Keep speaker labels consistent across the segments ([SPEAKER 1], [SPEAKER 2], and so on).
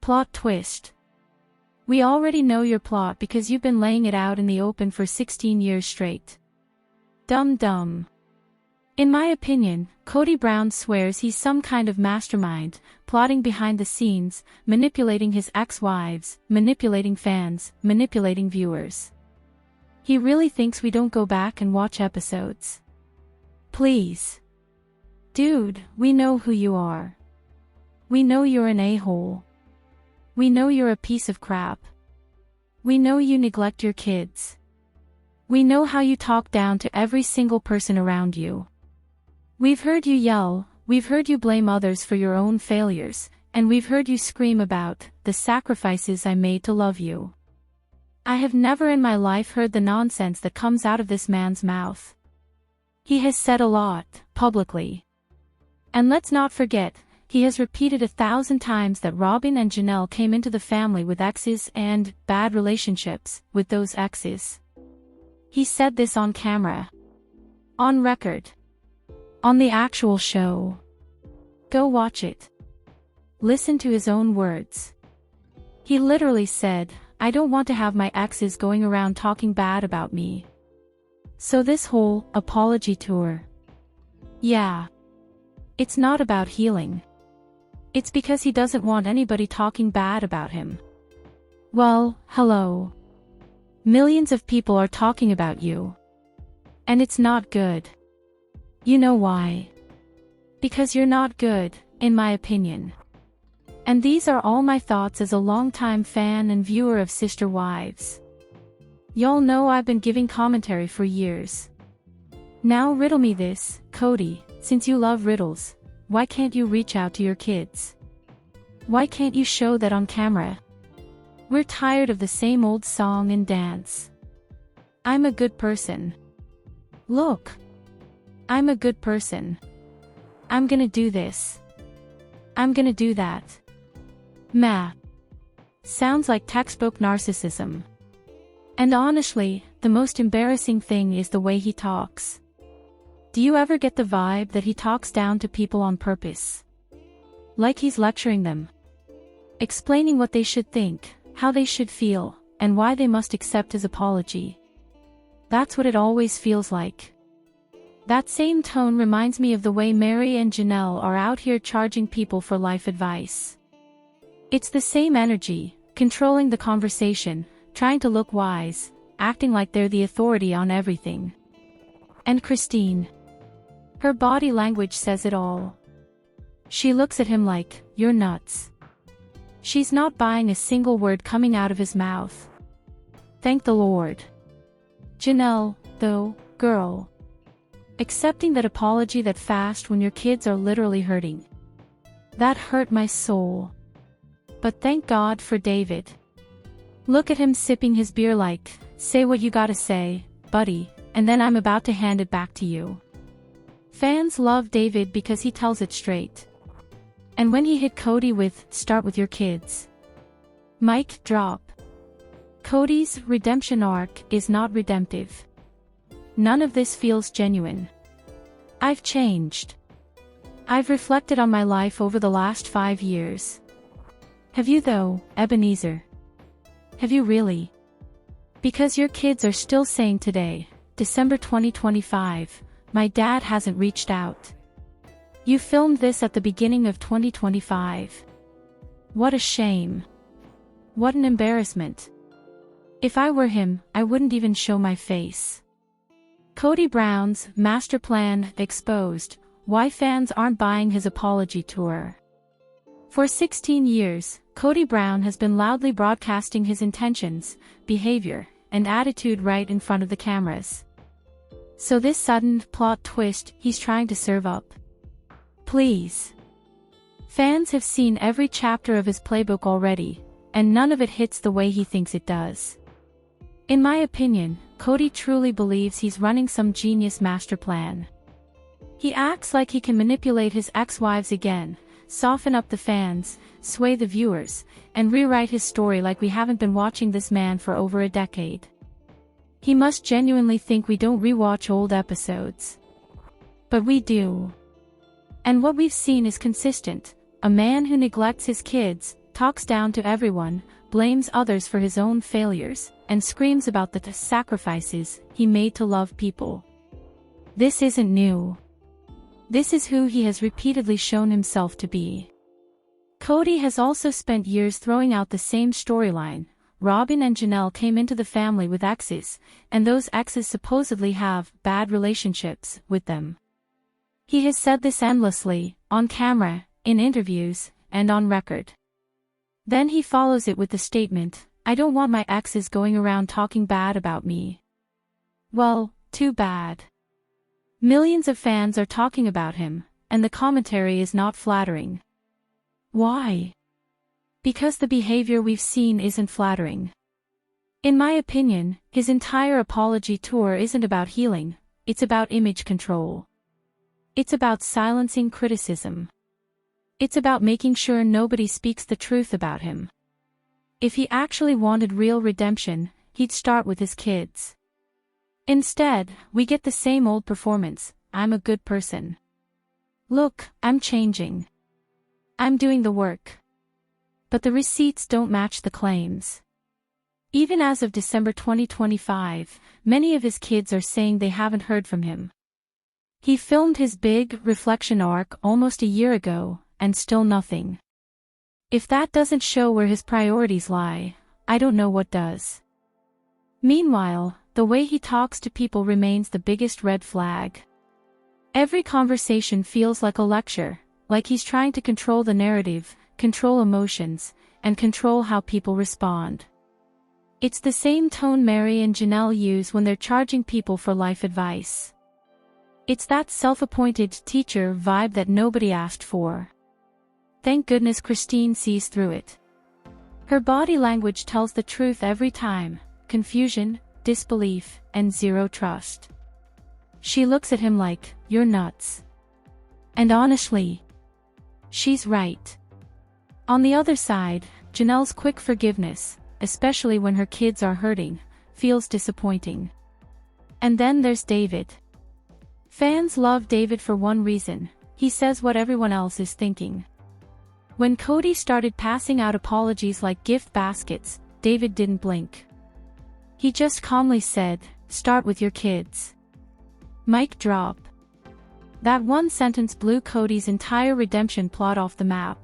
[SPEAKER 1] Plot twist. We already know your plot because you've been laying it out in the open for 16 years straight. Dumb. In my opinion, Kody Brown swears he's some kind of mastermind, plotting behind the scenes, manipulating his ex-wives, manipulating fans, manipulating viewers. He really thinks we don't go back and watch episodes. Please. Dude, we know who you are. We know you're an a-hole. We know you're a piece of crap. We know you neglect your kids. We know how you talk down to every single person around you. We've heard you yell, we've heard you blame others for your own failures, and we've heard you scream about the sacrifices I made to love you. I have never in my life heard the nonsense that comes out of this man's mouth. He has said a lot, publicly. And let's not forget, he has repeated 1,000 times that Robin and Janelle came into the family with exes and bad relationships with those exes. He said this on camera. On record. On the actual show. Go watch it. Listen to his own words. He literally said, I don't want to have my exes going around talking bad about me. So this whole apology tour. Yeah. It's not about healing. It's because he doesn't want anybody talking bad about him. Well, hello. Millions of people are talking about you. And it's not good. You know why? Because you're not good, in my opinion. And these are all my thoughts as a longtime fan and viewer of Sister Wives. Y'all know I've been giving commentary for years. Now riddle me this, Kody, since you love riddles, why can't you reach out to your kids? Why can't you show that on camera? We're tired of the same old song and dance. I'm a good person. Look. I'm a good person. I'm gonna do this. I'm gonna do that. Meh. Sounds like textbook narcissism. And honestly, the most embarrassing thing is the way he talks. Do you ever get the vibe that he talks down to people on purpose? Like he's lecturing them. Explaining what they should think, how they should feel, and why they must accept his apology. That's what it always feels like. That same tone reminds me of the way Mary and Janelle are out here charging people for life advice. It's the same energy, controlling the conversation, trying to look wise, acting like they're the authority on everything. And Christine. Her body language says it all. She looks at him like, you're nuts. She's not buying a single word coming out of his mouth. Thank the Lord. Janelle, though, girl. Accepting that apology that fast when your kids are literally hurting. That hurt my soul. But thank God for David. Look at him sipping his beer like, say what you gotta say, buddy, and then I'm about to hand it back to you. Fans love David because he tells it straight. And when he hit Kody with, start with your kids. Mic drop. Kody's redemption arc is not redemptive. None of this feels genuine. I've changed. I've reflected on my life over the last 5 years. Have you though, Ebenezer? Have you really? Because your kids are still saying today, December 2025, my dad hasn't reached out. You filmed this at the beginning of 2025. What a shame. What an embarrassment. If I were him, I wouldn't even show my face. Kody Brown's master plan exposed, why fans aren't buying his apology tour. For 16 years, Kody Brown has been loudly broadcasting his intentions, behavior, and attitude right in front of the cameras. So this sudden plot twist he's trying to serve up. Please. Fans have seen every chapter of his playbook already, and none of it hits the way he thinks it does. In my opinion, Kody truly believes he's running some genius master plan. He acts like he can manipulate his ex-wives again, soften up the fans, sway the viewers, and rewrite his story like we haven't been watching this man for over a decade. He must genuinely think we don't rewatch old episodes. But we do. And what we've seen is consistent, a man who neglects his kids, talks down to everyone, blames others for his own failures, and screams about the sacrifices he made to love people. This isn't new. This is who he has repeatedly shown himself to be. Kody has also spent years throwing out the same storyline. Robin and Janelle came into the family with exes, and those exes supposedly have bad relationships with them. He has said this endlessly, on camera, in interviews, and on record. Then he follows it with the statement, "I don't want my exes going around talking bad about me." Well, too bad. Millions of fans are talking about him, and the commentary is not flattering. Why? Because the behavior we've seen isn't flattering. In my opinion, his entire apology tour isn't about healing, it's about image control. It's about silencing criticism. It's about making sure nobody speaks the truth about him. If he actually wanted real redemption, he'd start with his kids. Instead, we get the same old performance, "I'm a good person. Look, I'm changing. I'm doing the work." But the receipts don't match the claims. Even as of December 2025, many of his kids are saying they haven't heard from him. He filmed his big reflection arc almost a year ago, and still nothing. If that doesn't show where his priorities lie, I don't know what does. Meanwhile, the way he talks to people remains the biggest red flag. Every conversation feels like a lecture, like he's trying to control the narrative, control emotions, and control how people respond. It's the same tone Mary and Janelle use when they're charging people for life advice. It's that self-appointed teacher vibe that nobody asked for. Thank goodness Christine sees through it. Her body language tells the truth every time: confusion, disbelief, and zero trust. She looks at him like, "You're nuts." And honestly, she's right. On the other side, Janelle's quick forgiveness, especially when her kids are hurting, feels disappointing. And then there's David. Fans love David for one reason: he says what everyone else is thinking. When Kody started passing out apologies like gift baskets, David didn't blink. He just calmly said, "Start with your kids." Mic drop. That one sentence blew Kody's entire redemption plot off the map.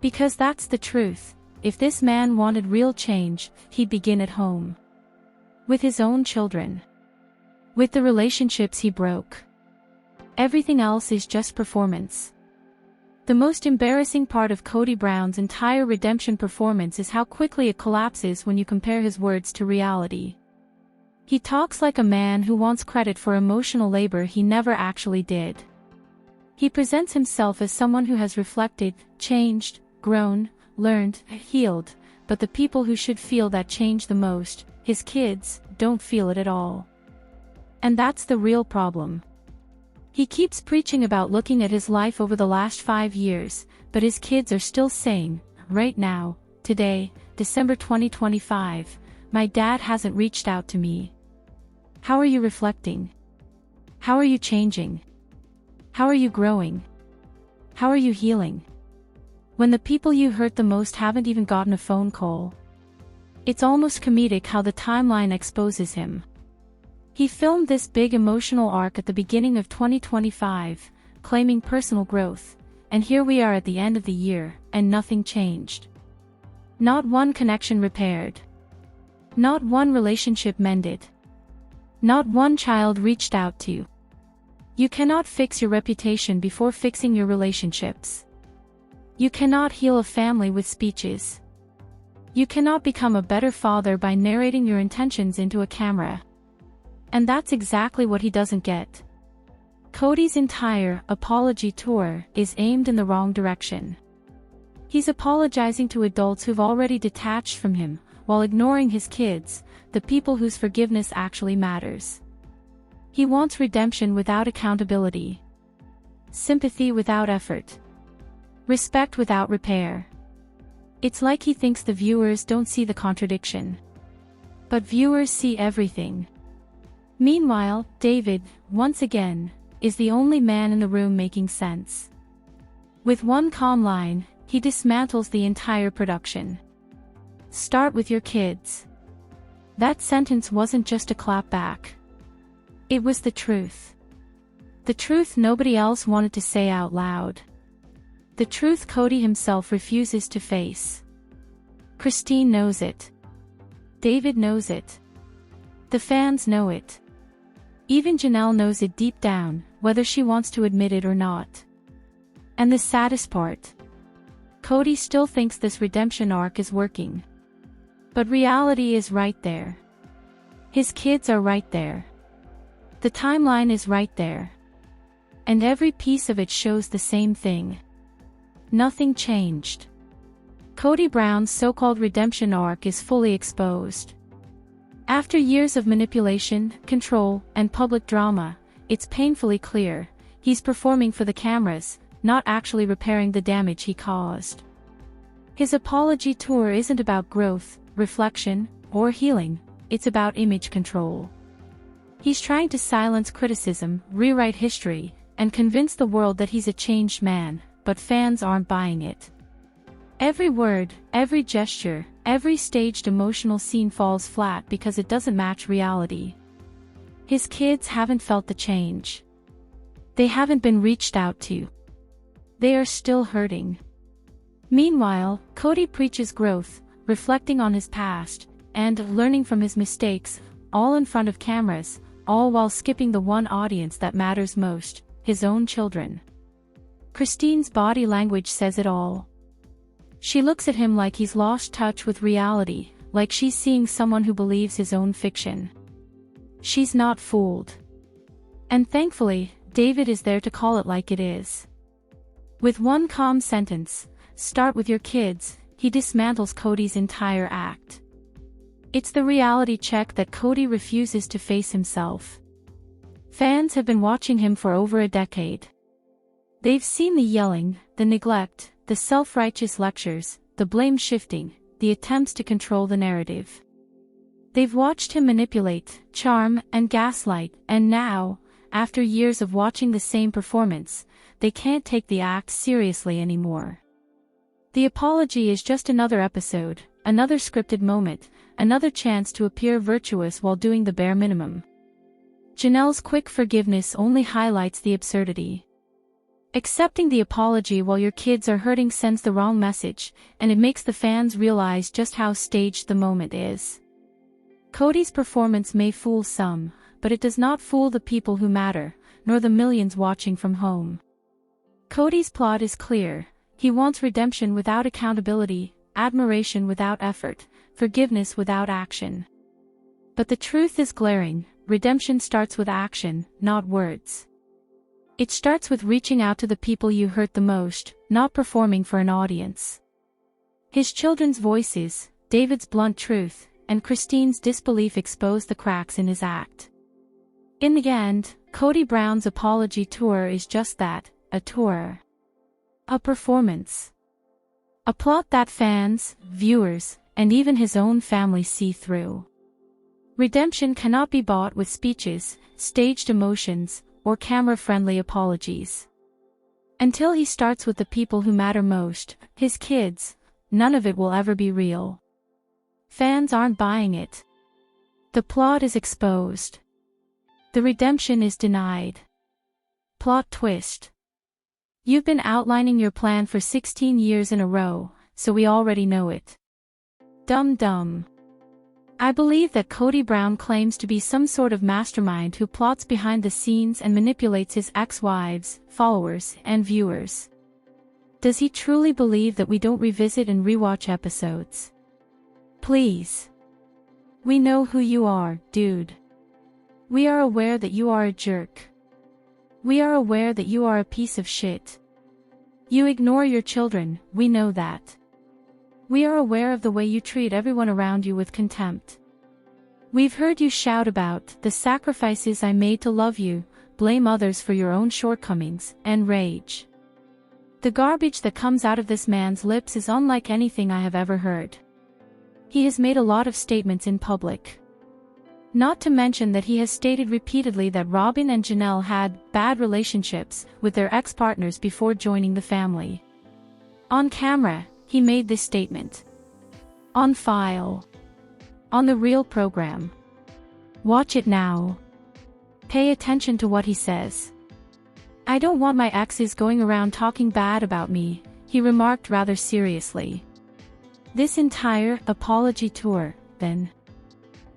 [SPEAKER 1] Because that's the truth: if this man wanted real change, he'd begin at home. With his own children. With the relationships he broke. Everything else is just performance. The most embarrassing part of Kody Brown's entire redemption performance is how quickly it collapses when you compare his words to reality. He talks like a man who wants credit for emotional labor he never actually did. He presents himself as someone who has reflected, changed, grown, learned, healed, but the people who should feel that change the most, his kids, don't feel it at all. And that's the real problem. He keeps preaching about looking at his life over the last 5 years, but his kids are still saying, right now, today, December 2025, "My dad hasn't reached out to me." How are you reflecting? How are you changing? How are you growing? How are you healing? When the people you hurt the most haven't even gotten a phone call. It's almost comedic how the timeline exposes him. He filmed this big emotional arc at the beginning of 2025, claiming personal growth, and here we are at the end of the year, and nothing changed. Not one connection repaired. Not one relationship mended. Not one child reached out to you. You cannot fix your reputation before fixing your relationships. You cannot heal a family with speeches. You cannot become a better father by narrating your intentions into a camera. And that's exactly what he doesn't get. Kody's entire apology tour is aimed in the wrong direction. He's apologizing to adults who've already detached from him, while ignoring his kids, the people whose forgiveness actually matters. He wants redemption without accountability. Sympathy without effort. Respect without repair. It's like he thinks the viewers don't see the contradiction. But viewers see everything. Meanwhile, David, once again, is the only man in the room making sense. With one calm line, he dismantles the entire production. Start with your kids. That sentence wasn't just a clapback. It was the truth. The truth nobody else wanted to say out loud. The truth Kody himself refuses to face. Christine knows it. David knows it. The fans know it. Even Janelle knows it deep down, whether she wants to admit it or not. And the saddest part? Kody still thinks this redemption arc is working. But reality is right there. His kids are right there. The timeline is right there. And every piece of it shows the same thing. Nothing changed. Kody Brown's so-called redemption arc is fully exposed. After years of manipulation, control, and public drama, it's painfully clear, he's performing for the cameras, not actually repairing the damage he caused. His apology tour isn't about growth, reflection, or healing, it's about image control. He's trying to silence criticism, rewrite history, and convince the world that he's a changed man, but fans aren't buying it. Every word, every gesture, every staged emotional scene falls flat because it doesn't match reality. His kids haven't felt the change. They haven't been reached out to. They are still hurting. Meanwhile, Kody preaches growth, reflecting on his past, and learning from his mistakes, all in front of cameras, all while skipping the one audience that matters most, his own children. Christine's body language says it all. She looks at him like he's lost touch with reality, like she's seeing someone who believes his own fiction. She's not fooled. And thankfully, David is there to call it like it is. With one calm sentence, "Start with your kids," he dismantles Kody's entire act. It's the reality check that Kody refuses to face himself. Fans have been watching him for over a decade. They've seen the yelling, the neglect, the self-righteous lectures, the blame shifting, the attempts to control the narrative. They've watched him manipulate, charm, and gaslight, and now, after years of watching the same performance, they can't take the act seriously anymore. The apology is just another episode, another scripted moment, another chance to appear virtuous while doing the bare minimum. Janelle's quick forgiveness only highlights the absurdity. Accepting the apology while your kids are hurting sends the wrong message, and it makes the fans realize just how staged the moment is. Kody's performance may fool some, but it does not fool the people who matter, nor the millions watching from home. Kody's plot is clear. He wants redemption without accountability, admiration without effort, forgiveness without action. But the truth is glaring: redemption starts with action, not words. It starts with reaching out to the people you hurt the most, not performing for an audience. His children's voices, David's blunt truth, and Christine's disbelief expose the cracks in his act. In the end, Kody Brown's apology tour is just that, a tour. A performance. A plot that fans, viewers, and even his own family see through. Redemption cannot be bought with speeches, staged emotions, or camera-friendly apologies. Until he starts with the people who matter most, his kids, none of it will ever be real. Fans aren't buying it. The plot is exposed. The redemption is denied. Plot twist. You've been outlining your plan for 16 years in a row, so we already know it. Dumb. I believe that Kody Brown claims to be some sort of mastermind who plots behind the scenes and manipulates his ex-wives, followers, and viewers. Does he truly believe that we don't revisit and rewatch episodes? Please. We know who you are, dude. We are aware that you are a jerk. We are aware that you are a piece of shit. You ignore your children, we know that. We are aware of the way you treat everyone around you with contempt. We've heard you shout about the sacrifices I made to love you, blame others for your own shortcomings, and rage. The garbage that comes out of this man's lips is unlike anything I have ever heard. He has made a lot of statements in public. Not to mention that he has stated repeatedly that Robin and Janelle had bad relationships with their ex-partners before joining the family. On camera, he made this statement. On file. On the real program. Watch it now. Pay attention to what he says. I don't want my exes going around talking bad about me, he remarked rather seriously. This entire apology tour, then?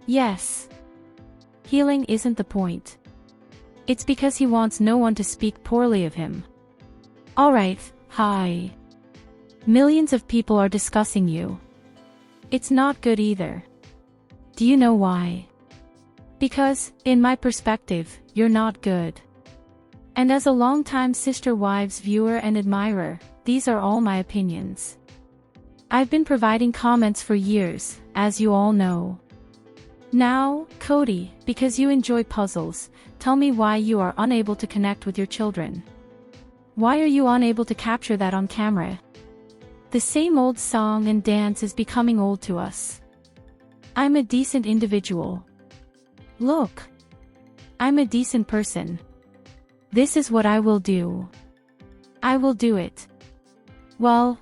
[SPEAKER 1] Yes. Healing isn't the point. It's because he wants no one to speak poorly of him. Alright, hi. Millions of people are discussing you. It's not good either. Do you know why? Because, in my perspective, you're not good. And as a longtime Sister Wives viewer and admirer, these are all my opinions. I've been providing comments for years, as you all know. Now, Kody, because you enjoy puzzles, tell me why you are unable to connect with your children. Why are you unable to capture that on camera? The same old song and dance is becoming old to us. I'm a decent individual. Look. I'm a decent person. This is what I will do. I will do it. Well,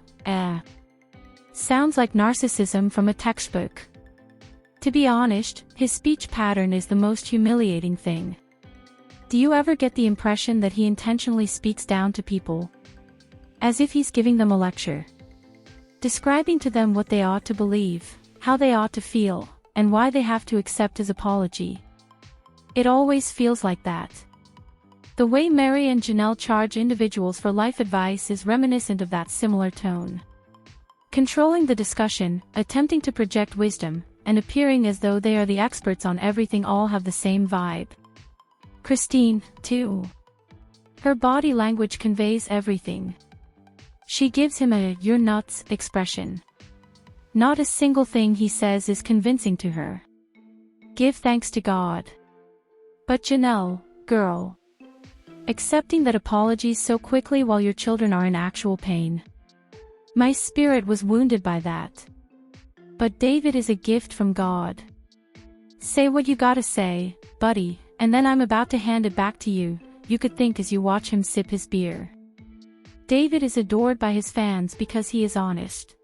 [SPEAKER 1] sounds like narcissism from a textbook. To be honest, his speech pattern is the most humiliating thing. Do you ever get the impression that he intentionally speaks down to people? As if he's giving them a lecture. Describing to them what they ought to believe, how they ought to feel, and why they have to accept his apology. It always feels like that. The way Mary and Janelle charge individuals for life advice is reminiscent of that similar tone. Controlling the discussion, attempting to project wisdom, and appearing as though they are the experts on everything all have the same vibe. Christine, too. Her body language conveys everything. She gives him a "you're nuts" expression. Not a single thing he says is convincing to her. Give thanks to God. But Janelle, girl. Accepting that apologies so quickly while your children are in actual pain. My spirit was wounded by that. But David is a gift from God. Say what you gotta say, buddy, and then I'm about to hand it back to you, you could think as you watch him sip his beer. David is adored by his fans because he is honest.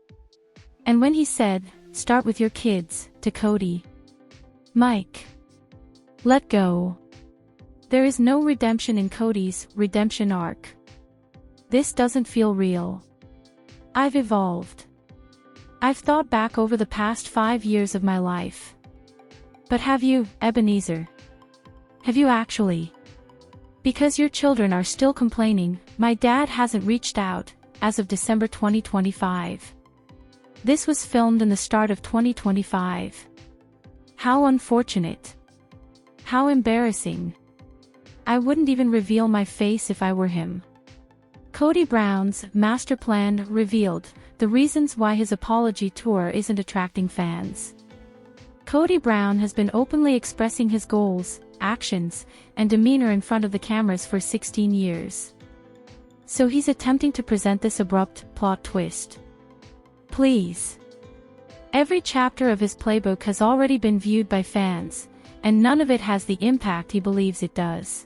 [SPEAKER 1] And when he said, "Start with your kids," to Kody. Mike. Let go. There is no redemption in Kody's redemption arc. This doesn't feel real. I've evolved. I've thought back over the past 5 years of my life. But have you, Ebenezer? Have you actually? Because your children are still complaining, my dad hasn't reached out, as of December 2025. This was filmed in the start of 2025. How unfortunate. How embarrassing. I wouldn't even reveal my face if I were him. Kody Brown's master plan revealed the reasons why his apology tour isn't attracting fans. Kody Brown has been openly expressing his goals, actions, and demeanor in front of the cameras for 16 years. So he's attempting to present this abrupt plot twist. Please. Every chapter of his playbook has already been viewed by fans, and none of it has the impact he believes it does.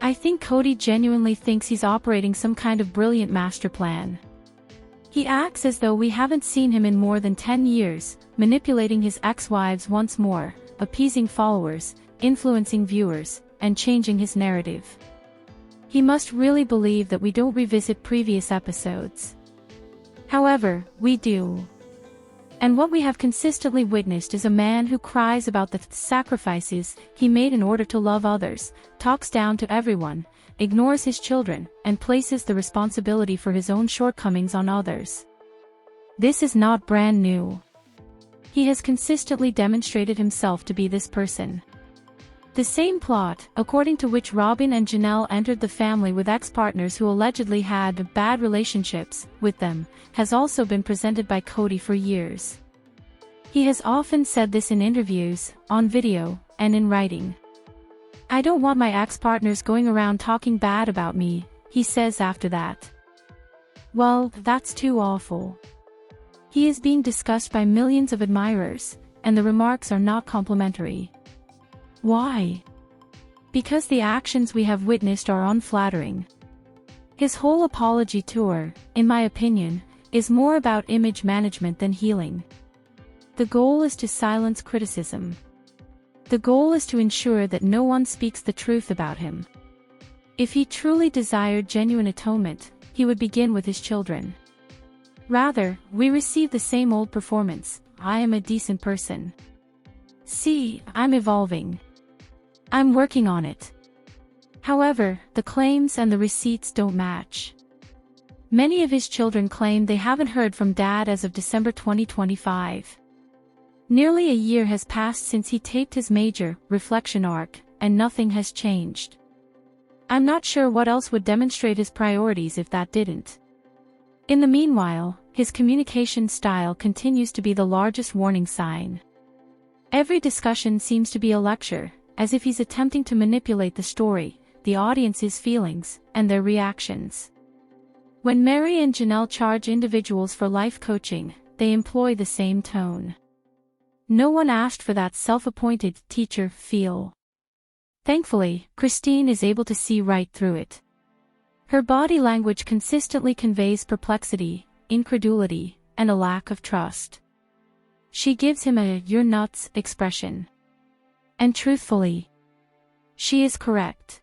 [SPEAKER 1] I think Kody genuinely thinks he's operating some kind of brilliant master plan. He acts as though we haven't seen him in more than 10 years, manipulating his ex-wives once more, appeasing followers, influencing viewers, and changing his narrative. He must really believe that we don't revisit previous episodes. However, we do. And what we have consistently witnessed is a man who cries about the sacrifices he made in order to love others, talks down to everyone, ignores his children, and places the responsibility for his own shortcomings on others. This is not brand new. He has consistently demonstrated himself to be this person. The same plot, according to which Robin and Janelle entered the family with ex-partners who allegedly had bad relationships with them, has also been presented by Kody for years. He has often said this in interviews, on video, and in writing. I don't want my ex-partners going around talking bad about me, he says after that. Well, that's too awful. He is being discussed by millions of admirers, and the remarks are not complimentary. Why? Because the actions we have witnessed are unflattering. His whole apology tour, in my opinion, is more about image management than healing. The goal is to silence criticism. The goal is to ensure that no one speaks the truth about him. If he truly desired genuine atonement, he would begin with his children. Rather, we receive the same old performance: I am a decent person. See, I'm evolving. I'm working on it. However, the claims and the receipts don't match. Many of his children claim they haven't heard from Dad as of December 2025. Nearly a year has passed since he taped his major reflection arc, and nothing has changed. I'm not sure what else would demonstrate his priorities if that didn't. In the meanwhile, his communication style continues to be the largest warning sign. Every discussion seems to be a lecture, as if he's attempting to manipulate the story, the audience's feelings, and their reactions. When Mary and Janelle charge individuals for life coaching, they employ the same tone. No one asked for that self-appointed teacher feel. Thankfully, Christine is able to see right through it. Her body language consistently conveys perplexity, incredulity, and a lack of trust. She gives him a "you're nuts" expression. And truthfully, she is correct.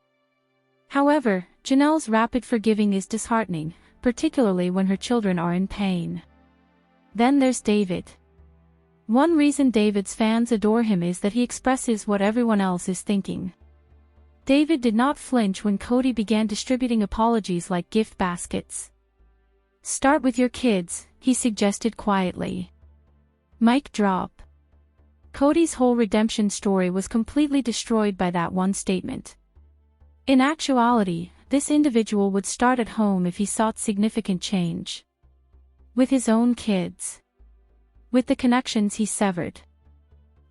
[SPEAKER 1] However, Janelle's rapid forgiving is disheartening, particularly when her children are in pain. Then there's David. One reason David's fans adore him is that he expresses what everyone else is thinking. David did not flinch when Kody began distributing apologies like gift baskets. "Start with your kids," he suggested quietly. Mic drop. Kody's whole redemption story was completely destroyed by that one statement. In actuality, this individual would start at home if he sought significant change. With his own kids. With the connections he severed.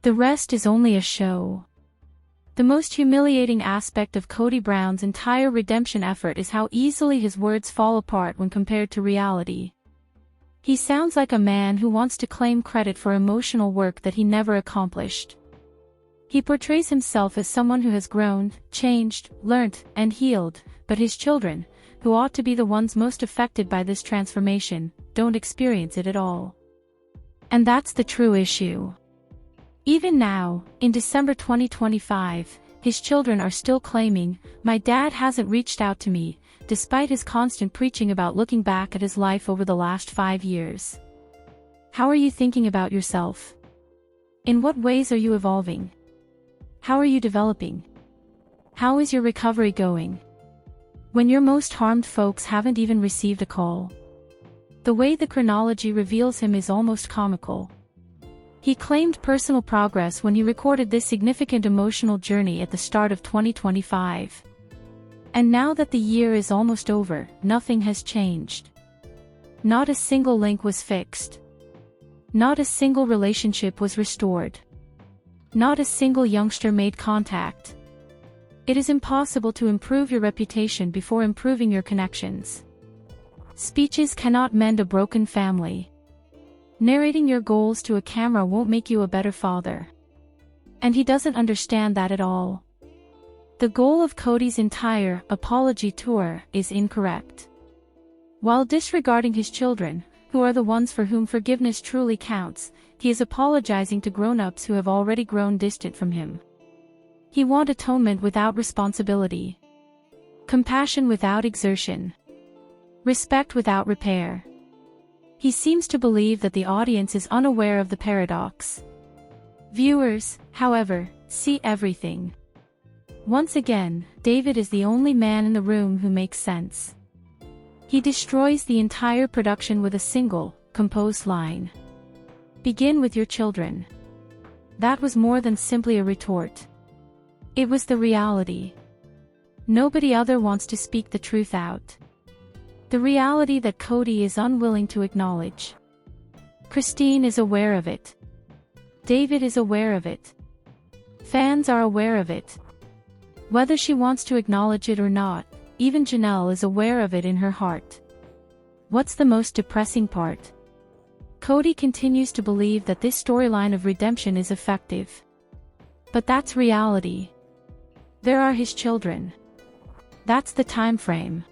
[SPEAKER 1] The rest is only a show. The most humiliating aspect of Kody Brown's entire redemption effort is how easily his words fall apart when compared to reality. He sounds like a man who wants to claim credit for emotional work that he never accomplished. He portrays himself as someone who has grown, changed, learnt, and healed, but his children, who ought to be the ones most affected by this transformation, don't experience it at all. And that's the true issue. Even now, in December 2025, his children are still claiming, "My dad hasn't reached out to me," despite his constant preaching about looking back at his life over the last 5 years. How are you thinking about yourself? In what ways are you evolving? How are you developing? How is your recovery going? When your most harmed folks haven't even received a call. The way the chronology reveals him is almost comical. He claimed personal progress when he recorded this significant emotional journey at the start of 2025. And now that the year is almost over, nothing has changed. Not a single link was fixed. Not a single relationship was restored. Not a single youngster made contact. It is impossible to improve your reputation before improving your connections. Speeches cannot mend a broken family. Narrating your goals to a camera won't make you a better father. And he doesn't understand that at all. The goal of Kody's entire apology tour is incorrect. While disregarding his children, who are the ones for whom forgiveness truly counts, he is apologizing to grown-ups who have already grown distant from him. He wants atonement without responsibility. Compassion without exertion. Respect without repair. He seems to believe that the audience is unaware of the paradox. Viewers, however, see everything. Once again, David is the only man in the room who makes sense. He destroys the entire production with a single, composed line. "Begin with your children." That was more than simply a retort. It was the reality. Nobody other wants to speak the truth out. The reality that Kody is unwilling to acknowledge. Christine is aware of it. David is aware of it. Fans are aware of it. Whether she wants to acknowledge it or not, even Janelle is aware of it in her heart. What's the most depressing part? Kody continues to believe that this storyline of redemption is effective. But that's reality. There are his children. That's the time frame.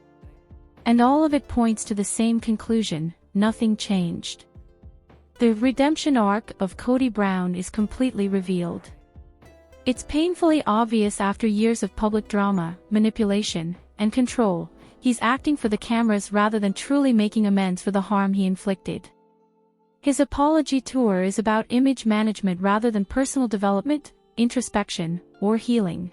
[SPEAKER 1] And all of it points to the same conclusion: nothing changed. The redemption arc of Kody Brown is completely revealed. It's painfully obvious after years of public drama, manipulation, and control. He's acting for the cameras rather than truly making amends for the harm he inflicted. His apology tour is about image management rather than personal development, introspection, or healing.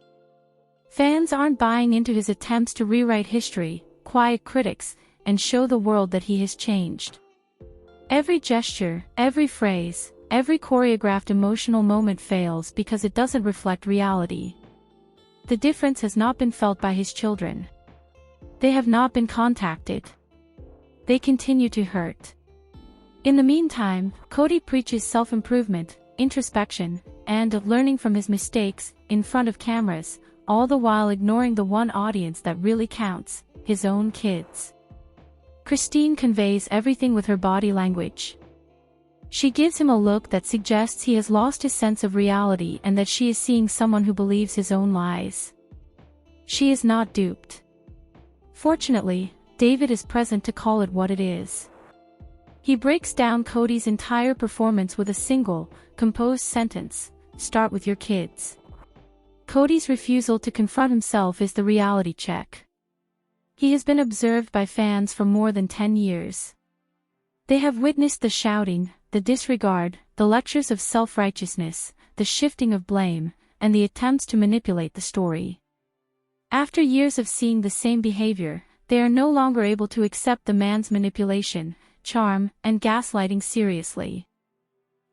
[SPEAKER 1] Fans aren't buying into his attempts to rewrite history, quiet critics, and show the world that he has changed. Every gesture, every phrase, every choreographed emotional moment fails because it doesn't reflect reality. The difference has not been felt by his children. They have not been contacted. They continue to hurt. In the meantime, Kody preaches self-improvement, introspection, and learning from his mistakes in front of cameras, all the while ignoring the one audience that really counts: his own kids. Christine conveys everything with her body language. She gives him a look that suggests he has lost his sense of reality and that she is seeing someone who believes his own lies. She is not duped. Fortunately, David is present to call it what it is. He breaks down Kody's entire performance with a single, composed sentence: "Start with your kids." Kody's refusal to confront himself is the reality check. He has been observed by fans for more than 10 years. They have witnessed the shouting, the disregard, the lectures of self-righteousness, the shifting of blame, and the attempts to manipulate the story. After years of seeing the same behavior, they are no longer able to accept the man's manipulation, charm, and gaslighting seriously.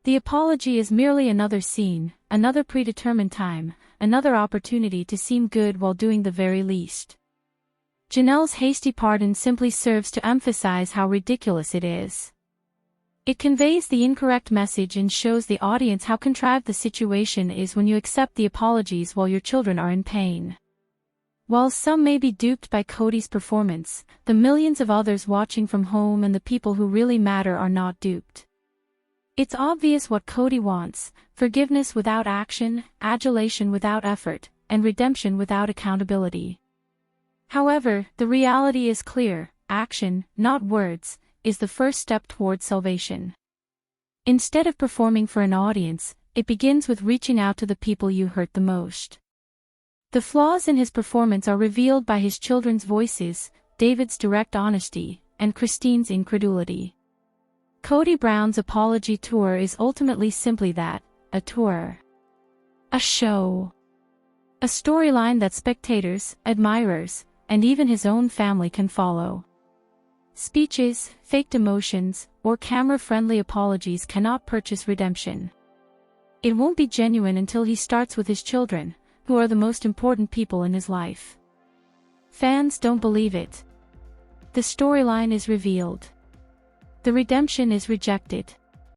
[SPEAKER 1] The apology is merely another scene, another predetermined time, another opportunity to seem good while doing the very least. Janelle's hasty pardon simply serves to emphasize how ridiculous it is. It conveys the incorrect message and shows the audience how contrived the situation is when you accept the apologies while your children are in pain. While some may be duped by Kody's performance, the millions of others watching from home and the people who really matter are not duped. It's obvious what Kody wants: forgiveness without action, adulation without effort, and redemption without accountability. However, the reality is clear: action, not words, is the first step toward salvation. Instead of performing for an audience, it begins with reaching out to the people you hurt the most. The flaws in his performance are revealed by his children's voices, David's direct honesty, and Christine's incredulity. Kody Brown's apology tour is ultimately simply that: a tour. A show. A storyline that spectators, admirers, and even his own family can follow. Speeches, faked emotions, or camera-friendly apologies cannot purchase redemption. It won't be genuine until he starts with his children, who are the most important people in his life. Fans don't believe it. The storyline is revealed. The redemption is rejected.